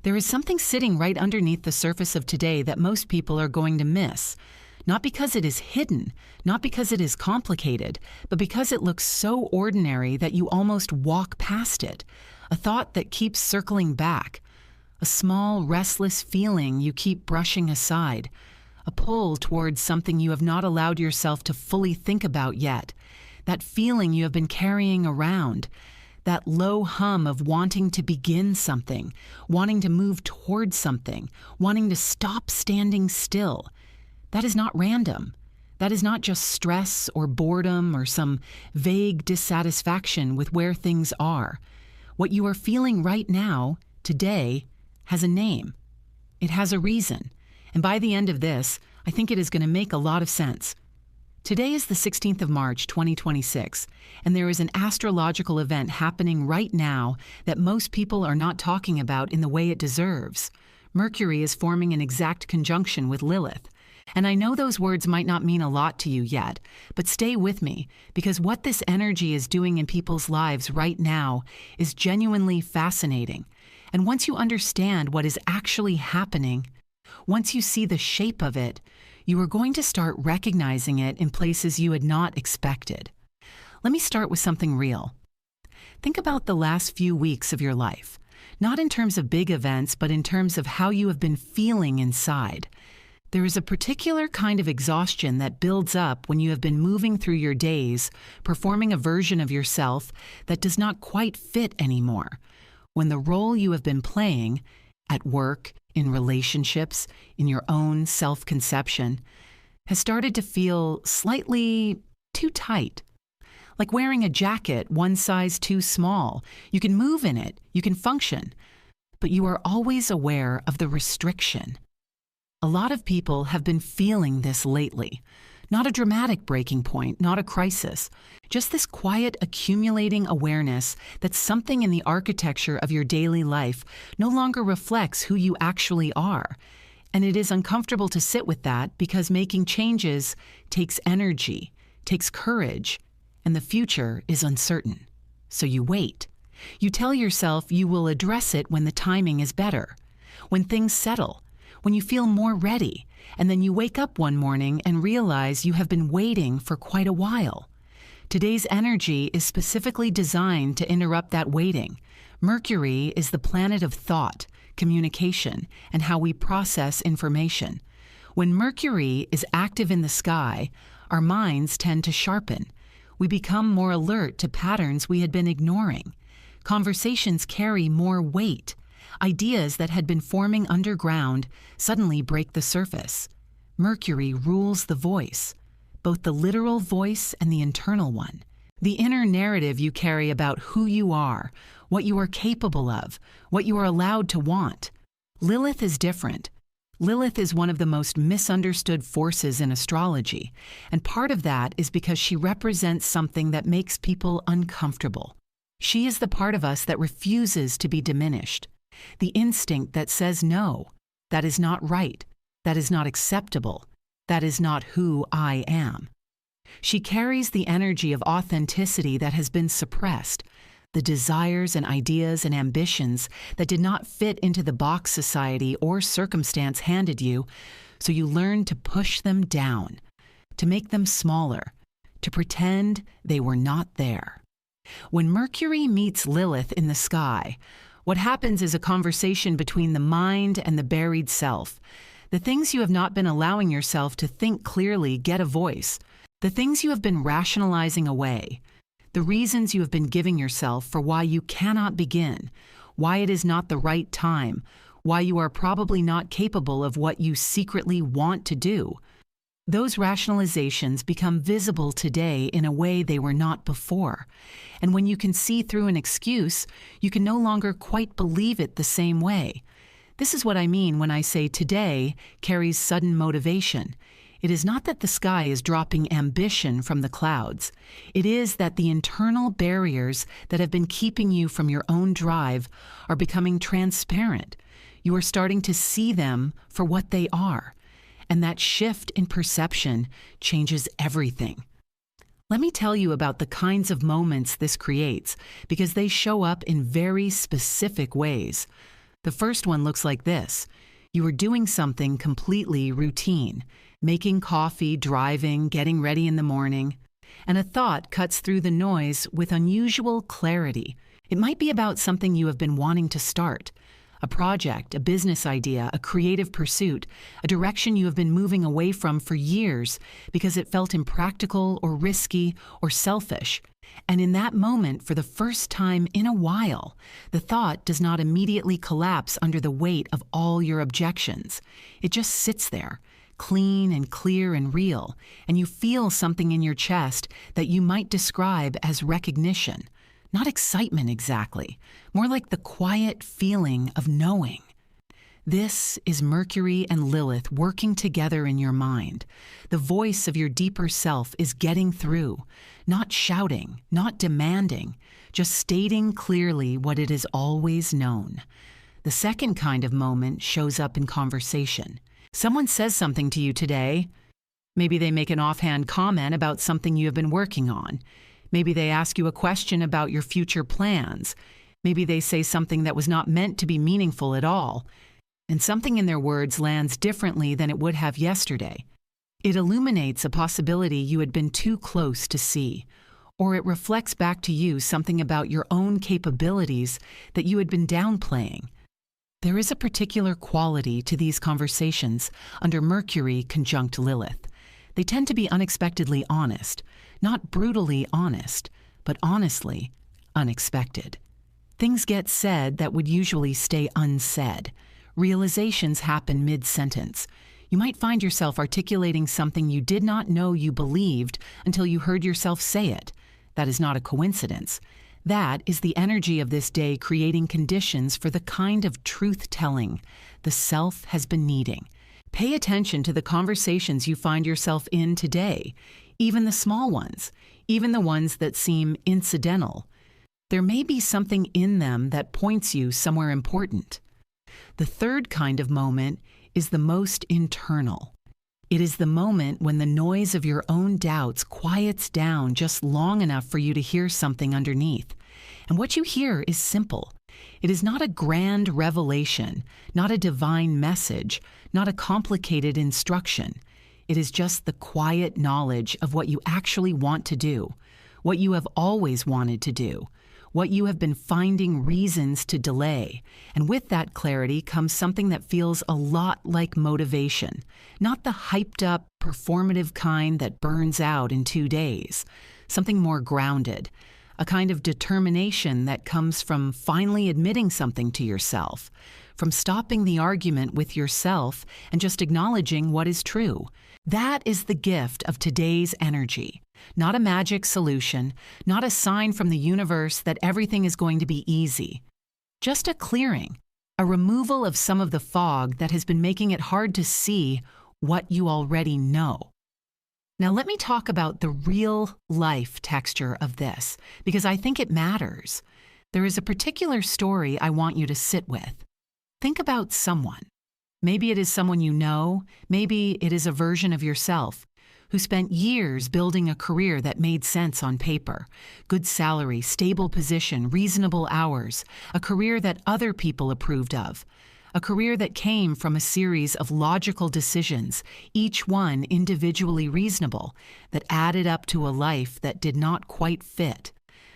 There is something sitting right underneath the surface of today that most people are going to miss. Not because it is hidden, not because it is complicated, but because it looks so ordinary that you almost walk past it. A thought that keeps circling back. A small, restless feeling you keep brushing aside. A pull towards something you have not allowed yourself to fully think about yet. That feeling you have been carrying around. That low hum of wanting to begin something, wanting to move towards something, wanting to stop standing still. That is not random. That is not just stress or boredom or some vague dissatisfaction with where things are. What you are feeling right now, today, has a name. It has a reason. And by the end of this, I think it is going to make a lot of sense. Today is the 16th of March, 2026, and there is an astrological event happening right now that most people are not talking about in the way it deserves. Mercury is forming an exact conjunction with Lilith. And I know those words might not mean a lot to you yet, but stay with me, because what this energy is doing in people's lives right now is genuinely fascinating. And once you understand what is actually happening, once you see the shape of it, you are going to start recognizing it in places you had not expected. Let me start with something real. Think about the last few weeks of your life, not in terms of big events, but in terms of how you have been feeling inside. There is a particular kind of exhaustion that builds up when you have been moving through your days, performing a version of yourself that does not quite fit anymore. When the role you have been playing, at work, in relationships, in your own self-conception, has started to feel slightly too tight. Like wearing a jacket one size too small. You can move in it, you can function, but you are always aware of the restriction. A lot of people have been feeling this lately. Not a dramatic breaking point, not a crisis. Just this quiet accumulating awareness that something in the architecture of your daily life no longer reflects who you actually are. And it is uncomfortable to sit with that because making changes takes energy, takes courage, and the future is uncertain. So you wait. You tell yourself you will address it when the timing is better, when things settle, when you feel more ready, and then you wake up one morning and realize you have been waiting for quite a while. Today's energy is specifically designed to interrupt that waiting. Mercury is the planet of thought, communication, and how we process information. When Mercury is active in the sky, our minds tend to sharpen. We become more alert to patterns we had been ignoring. Conversations carry more weight. Ideas that had been forming underground suddenly break the surface. Mercury rules the voice, both the literal voice and the internal one. The inner narrative you carry about who you are, what you are capable of, what you are allowed to want. Lilith is different. Lilith is one of the most misunderstood forces in astrology, and part of that is because she represents something that makes people uncomfortable. She is the part of us that refuses to be diminished. The instinct that says no, that is not right, that is not acceptable, that is not who I am. She carries the energy of authenticity that has been suppressed, the desires and ideas and ambitions that did not fit into the box society or circumstance handed you, so you learn to push them down, to make them smaller, to pretend they were not there. When Mercury meets Lilith in the sky, what happens is a conversation between the mind and the buried self. The things you have not been allowing yourself to think clearly get a voice. The things you have been rationalizing away. The reasons you have been giving yourself for why you cannot begin, why it is not the right time, why you are probably not capable of what you secretly want to do. Those rationalizations become visible today in a way they were not before. And when you can see through an excuse, you can no longer quite believe it the same way. This is what I mean when I say today carries sudden motivation. It is not that the sky is dropping ambition from the clouds. It is that the internal barriers that have been keeping you from your own drive are becoming transparent. You are starting to see them for what they are. And that shift in perception changes everything. Let me tell you about the kinds of moments this creates, because they show up in very specific ways. The first one looks like this. You are doing something completely routine, making coffee, driving, getting ready in the morning, and a thought cuts through the noise with unusual clarity. It might be about something you have been wanting to start, a project, a business idea, a creative pursuit, a direction you have been moving away from for years because it felt impractical or risky or selfish. And in that moment, for the first time in a while, the thought does not immediately collapse under the weight of all your objections. It just sits there, clean and clear and real, and you feel something in your chest that you might describe as recognition. Not excitement exactly, more like the quiet feeling of knowing. This is Mercury and Lilith working together in your mind. The voice of your deeper self is getting through, not shouting, not demanding, just stating clearly what it has always known. The second kind of moment shows up in conversation. Someone says something to you today. Maybe they make an offhand comment about something you have been working on. Maybe they ask you a question about your future plans. Maybe they say something that was not meant to be meaningful at all. And something in their words lands differently than it would have yesterday. It illuminates a possibility you had been too close to see, or it reflects back to you something about your own capabilities that you had been downplaying. There is a particular quality to these conversations under Mercury conjunct Lilith. They tend to be unexpectedly honest, not brutally honest, but honestly unexpected. Things get said that would usually stay unsaid. Realizations happen mid-sentence. You might find yourself articulating something you did not know you believed until you heard yourself say it. That is not a coincidence. That is the energy of this day creating conditions for the kind of truth-telling the self has been needing. Pay attention to the conversations you find yourself in today, even the small ones, even the ones that seem incidental. There may be something in them that points you somewhere important. The third kind of moment is the most internal. It is the moment when the noise of your own doubts quiets down just long enough for you to hear something underneath. And what you hear is simple. It is not a grand revelation, not a divine message, not a complicated instruction. It is just the quiet knowledge of what you actually want to do, what you have always wanted to do, what you have been finding reasons to delay. And with that clarity comes something that feels a lot like motivation, not the hyped-up, performative kind that burns out in 2 days. Something more grounded, a kind of determination that comes from finally admitting something to yourself, from stopping the argument with yourself and just acknowledging what is true. That is the gift of today's energy. Not a magic solution, not a sign from the universe that everything is going to be easy. Just a clearing, a removal of some of the fog that has been making it hard to see what you already know. Now let me talk about the real life texture of this, because I think it matters. There is a particular story I want you to sit with. Think about someone. Maybe it is someone you know, maybe it is a version of yourself who spent years building a career that made sense on paper. Good salary, stable position, reasonable hours, a career that other people approved of. A career that came from a series of logical decisions, each one individually reasonable, that added up to a life that did not quite fit.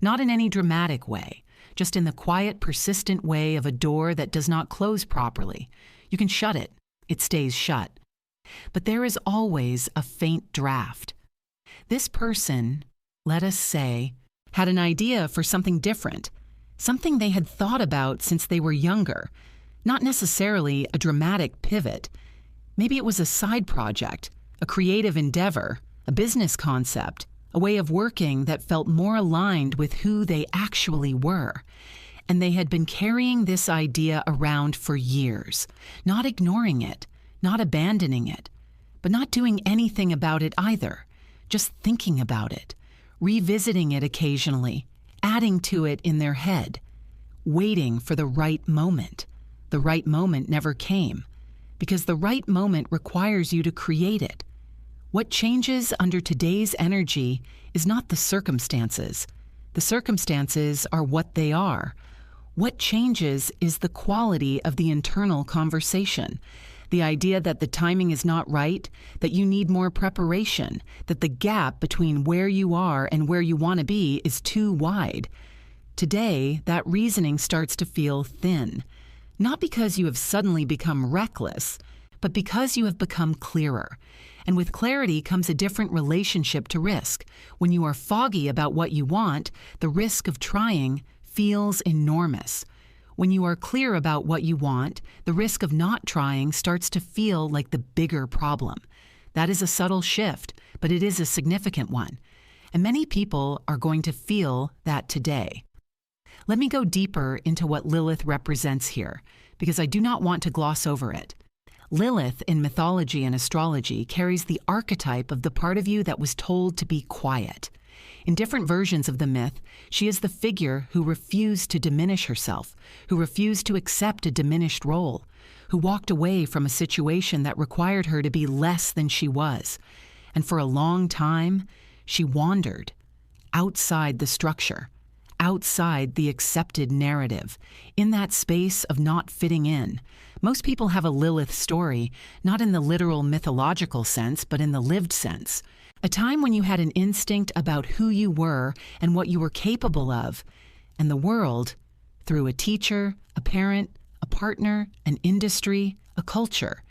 Not in any dramatic way, just in the quiet, persistent way of a door that does not close properly. You can shut it, it stays shut. But there is always a faint draft. This person, let us say, had an idea for something different, something they had thought about since they were younger. Not necessarily a dramatic pivot. Maybe it was a side project, a creative endeavor, a business concept, a way of working that felt more aligned with who they actually were. And they had been carrying this idea around for years, not ignoring it, not abandoning it, but not doing anything about it either, just thinking about it, revisiting it occasionally, adding to it in their head, waiting for the right moment. The right moment never came, because the right moment requires you to create it. What changes under today's energy is not the circumstances. The circumstances are what they are. What changes is the quality of the internal conversation. The idea that the timing is not right, that you need more preparation, that the gap between where you are and where you want to be is too wide. Today, that reasoning starts to feel thin. Not because you have suddenly become reckless, but because you have become clearer. And with clarity comes a different relationship to risk. When you are foggy about what you want, the risk of trying feels enormous. When you are clear about what you want, the risk of not trying starts to feel like the bigger problem. That is a subtle shift, but it is a significant one. And many people are going to feel that today. Let me go deeper into what Lilith represents here, because I do not want to gloss over it. Lilith in mythology and astrology carries the archetype of the part of you that was told to be quiet. In different versions of the myth, she is the figure who refused to diminish herself, who refused to accept a diminished role, who walked away from a situation that required her to be less than she was. And for a long time, she wandered outside the structure, outside the accepted narrative, in that space of not fitting in. Most people have a Lilith story, not in the literal mythological sense, but in the lived sense. A time when you had an instinct about who you were and what you were capable of, and the world, through a teacher, a parent, a partner, an industry, a culture,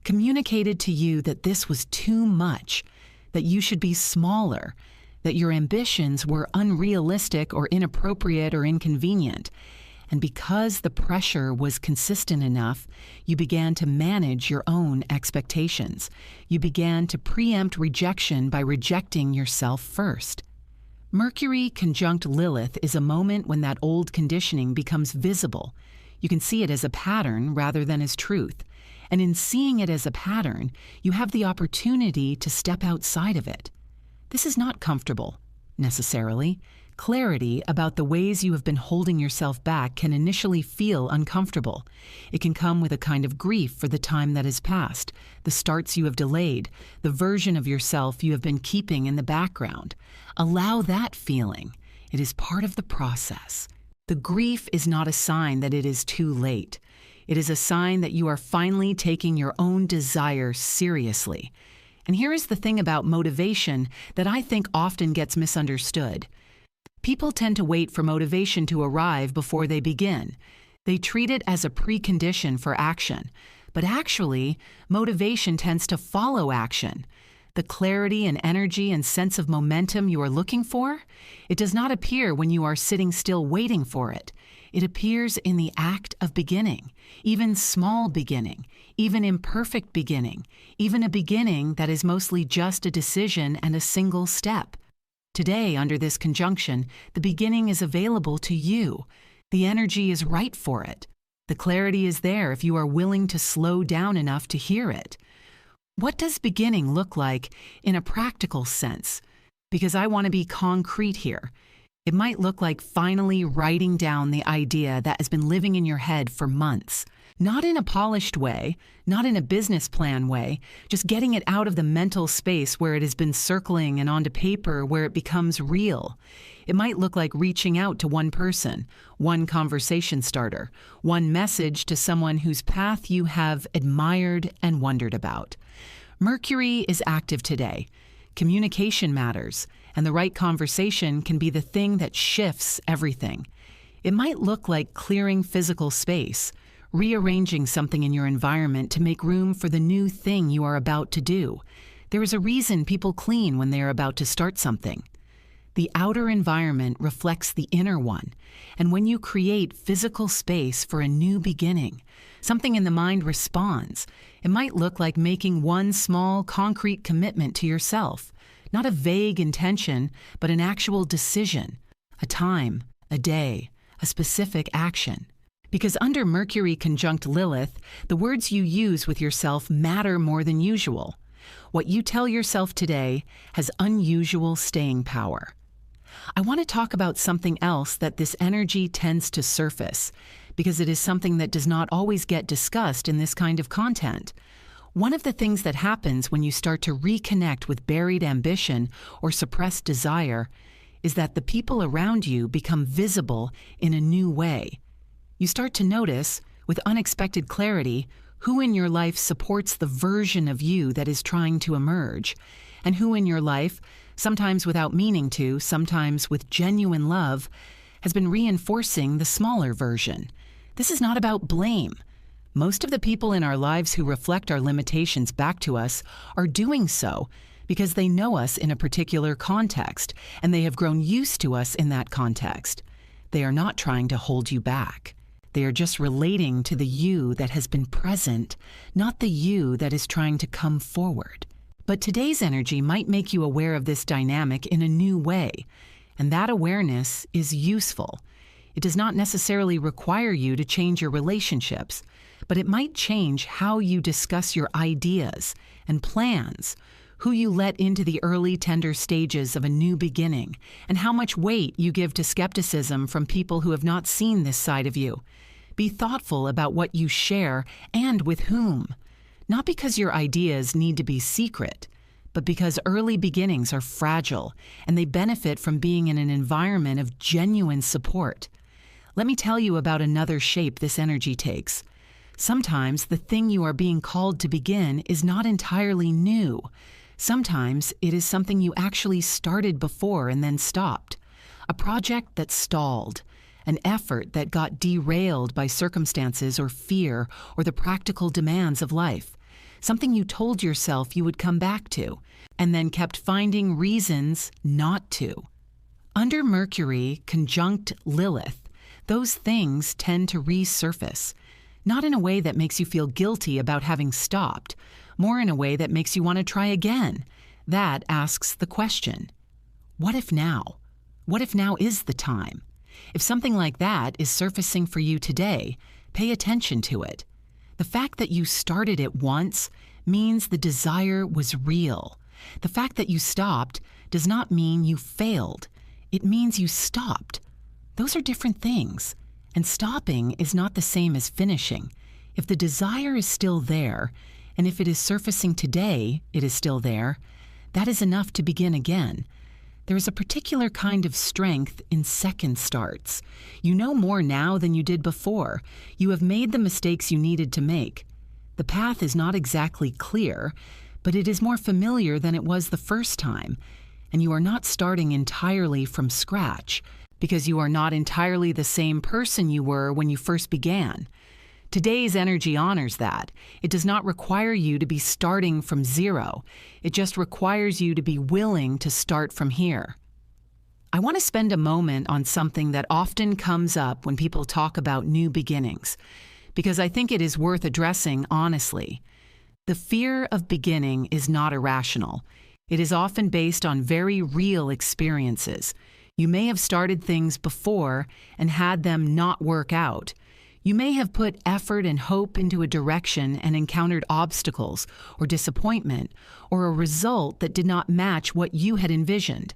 communicated to you that this was too much, that you should be smaller, that your ambitions were unrealistic or inappropriate or inconvenient. And because the pressure was consistent enough, you began to manage your own expectations. You began to preempt rejection by rejecting yourself first. Mercury conjunct Lilith is a moment when that old conditioning becomes visible. You can see it as a pattern rather than as truth. And in seeing it as a pattern, you have the opportunity to step outside of it. This is not comfortable, necessarily. Clarity about the ways you have been holding yourself back can initially feel uncomfortable. It can come with a kind of grief for the time that has passed, the starts you have delayed, the version of yourself you have been keeping in the background. Allow that feeling. It is part of the process. The grief is not a sign that it is too late. It is a sign that you are finally taking your own desire seriously. And here is the thing about motivation that I think often gets misunderstood. People tend to wait for motivation to arrive before they begin. They treat it as a precondition for action. But actually, motivation tends to follow action. The clarity and energy and sense of momentum you are looking for, it does not appear when you are sitting still waiting for it. It appears in the act of beginning, even small beginning, even imperfect beginning, even a beginning that is mostly just a decision and a single step. Today, under this conjunction, the beginning is available to you. The energy is right for it. The clarity is there if you are willing to slow down enough to hear it. What does beginning look like in a practical sense? Because I want to be concrete here. It might look like finally writing down the idea that has been living in your head for months. Not in a polished way, not in a business plan way, just getting it out of the mental space where it has been circling and onto paper where it becomes real. It might look like reaching out to one person, one conversation starter, one message to someone whose path you have admired and wondered about. Mercury is active today. Communication matters, and the right conversation can be the thing that shifts everything. It might look like clearing physical space, rearranging something in your environment to make room for the new thing you are about to do. There is a reason people clean when they are about to start something. The outer environment reflects the inner one, and when you create physical space for a new beginning, something in the mind responds. It might look like making one small, concrete commitment to yourself, not a vague intention, but an actual decision, a time, a day, a specific action. Because under Mercury conjunct Lilith, the words you use with yourself matter more than usual. What you tell yourself today has unusual staying power. I want to talk about something else that this energy tends to surface, because it is something that does not always get discussed in this kind of content. One of the things that happens when you start to reconnect with buried ambition or suppressed desire is that the people around you become visible in a new way. You start to notice, with unexpected clarity, who in your life supports the version of you that is trying to emerge, and who in your life, sometimes without meaning to, sometimes with genuine love, has been reinforcing the smaller version. This is not about blame. Most of the people in our lives who reflect our limitations back to us are doing so because they know us in a particular context, and they have grown used to us in that context. They are not trying to hold you back. They are just relating to the you that has been present, not the you that is trying to come forward. But today's energy might make you aware of this dynamic in a new way, and that awareness is useful. It does not necessarily require you to change your relationships, but it might change how you discuss your ideas and plans, who you let into the early tender stages of a new beginning, and how much weight you give to skepticism from people who have not seen this side of you. Be thoughtful about what you share and with whom. Not because your ideas need to be secret, but because early beginnings are fragile and they benefit from being in an environment of genuine support. Let me tell you about another shape this energy takes. Sometimes the thing you are being called to begin is not entirely new. Sometimes it is something you actually started before and then stopped. A project that stalled. An effort that got derailed by circumstances or fear or the practical demands of life. Something you told yourself you would come back to, and then kept finding reasons not to. Under Mercury, conjunct Lilith, those things tend to resurface. Not in a way that makes you feel guilty about having stopped, more in a way that makes you want to try again. That asks the question, what if now? What if now is the time? If something like that is surfacing for you today, pay attention to it. The fact that you started it once means the desire was real. The fact that you stopped does not mean you failed. It means you stopped. Those are different things. And stopping is not the same as finishing. If the desire is still there, and if it is surfacing today, it is still there, that is enough to begin again. There is a particular kind of strength in second starts. You know more now than you did before. You have made the mistakes you needed to make. The path is not exactly clear, but it is more familiar than it was the first time. And you are not starting entirely from scratch, because you are not entirely the same person you were when you first began. Today's energy honors that. It does not require you to be starting from zero. It just requires you to be willing to start from here. I want to spend a moment on something that often comes up when people talk about new beginnings, because I think it is worth addressing honestly. The fear of beginning is not irrational. It is often based on very real experiences. You may have started things before and had them not work out. You may have put effort and hope into a direction and encountered obstacles or disappointment or a result that did not match what you had envisioned.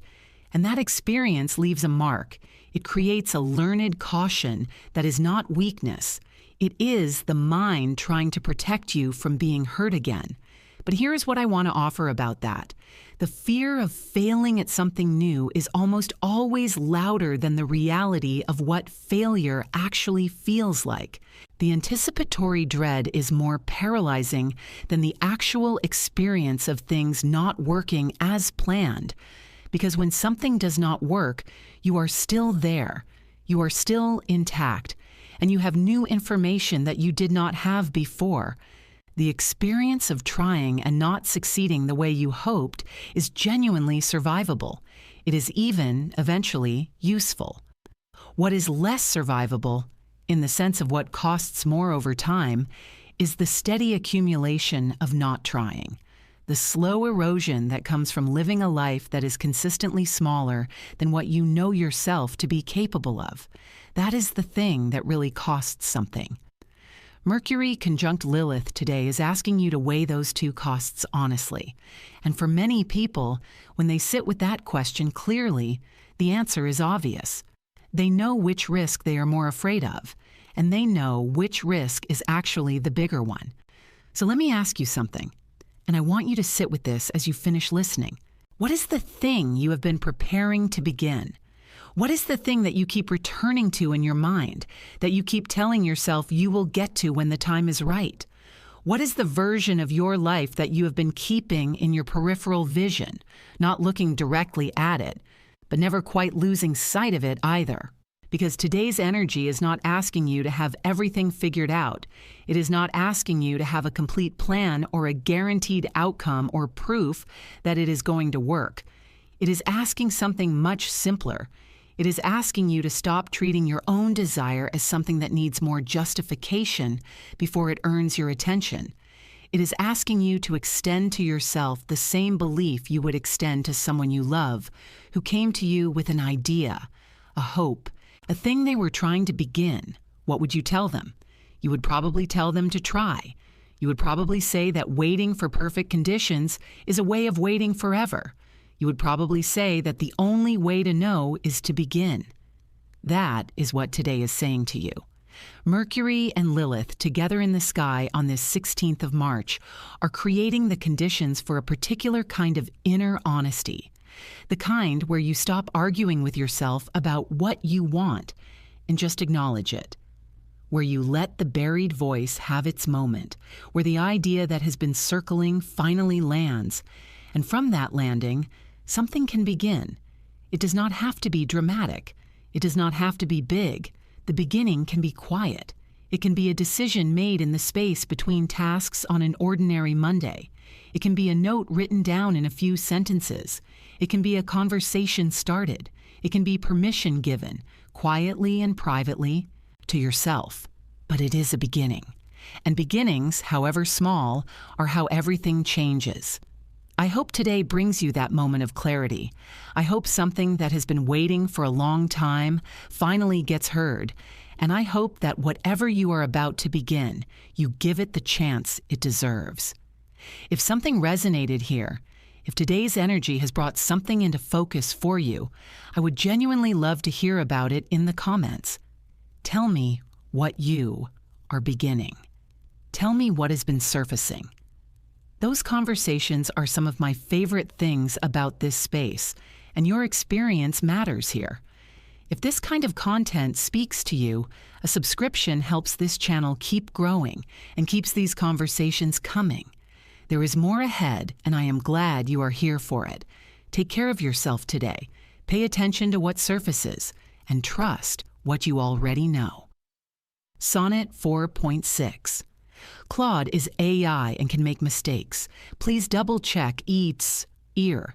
And that experience leaves a mark. It creates a learned caution that is not weakness. It is the mind trying to protect you from being hurt again. But here's what I want to offer about that. The fear of failing at something new is almost always louder than the reality of what failure actually feels like. The anticipatory dread is more paralyzing than the actual experience of things not working as planned. Because when something does not work, you are still there. You are still intact. And you have new information that you did not have before. The experience of trying and not succeeding the way you hoped is genuinely survivable. It is even, eventually, useful. What is less survivable, in the sense of what costs more over time, is the steady accumulation of not trying. The slow erosion that comes from living a life that is consistently smaller than what you know yourself to be capable of. That is the thing that really costs something. Mercury conjunct Lilith today is asking you to weigh those two costs honestly. And for many people, when they sit with that question clearly, the answer is obvious. They know which risk they are more afraid of, and they know which risk is actually the bigger one. So let me ask you something, and I want you to sit with this as you finish listening. What is the thing you have been preparing to begin? What is the thing that you keep returning to in your mind, that you keep telling yourself you will get to when the time is right? What is the version of your life that you have been keeping in your peripheral vision, not looking directly at it, but never quite losing sight of it either? Because today's energy is not asking you to have everything figured out. It is not asking you to have a complete plan or a guaranteed outcome or proof that it is going to work. It is asking something much simpler. It is asking you to stop treating your own desire as something that needs more justification before it earns your attention. It is asking you to extend to yourself the same belief you would extend to someone you love, who came to you with an idea, a hope, a thing they were trying to begin. What would you tell them? You would probably tell them to try. You would probably say that waiting for perfect conditions is a way of waiting forever. You would probably say that the only way to know is to begin. That is what today is saying to you. Mercury and Lilith together in the sky on this 16th of March are creating the conditions for a particular kind of inner honesty. The kind where you stop arguing with yourself about what you want and just acknowledge it. Where you let the buried voice have its moment, where the idea that has been circling finally lands. And from that landing, something can begin. It does not have to be dramatic. It does not have to be big. The beginning can be quiet. It can be a decision made in the space between tasks on an ordinary Monday. It can be a note written down in a few sentences. It can be a conversation started. It can be permission given, quietly and privately, to yourself. But it is a beginning. And beginnings, however small, are how everything changes. I hope today brings you that moment of clarity. I hope something that has been waiting for a long time finally gets heard. And I hope that whatever you are about to begin, you give it the chance it deserves. If something resonated here, if today's energy has brought something into focus for you, I would genuinely love to hear about it in the comments. Tell me what you are beginning. Tell me what has been surfacing. Those conversations are some of my favorite things about this space, and your experience matters here. If this kind of content speaks to you, a subscription helps this channel keep growing and keeps these conversations coming. There is more ahead, and I am glad you are here for it. Take care of yourself today. Pay attention to what surfaces, and trust what you already know. Sonnet 4.6. Claude is AI and can make mistakes. Please double-check its ear.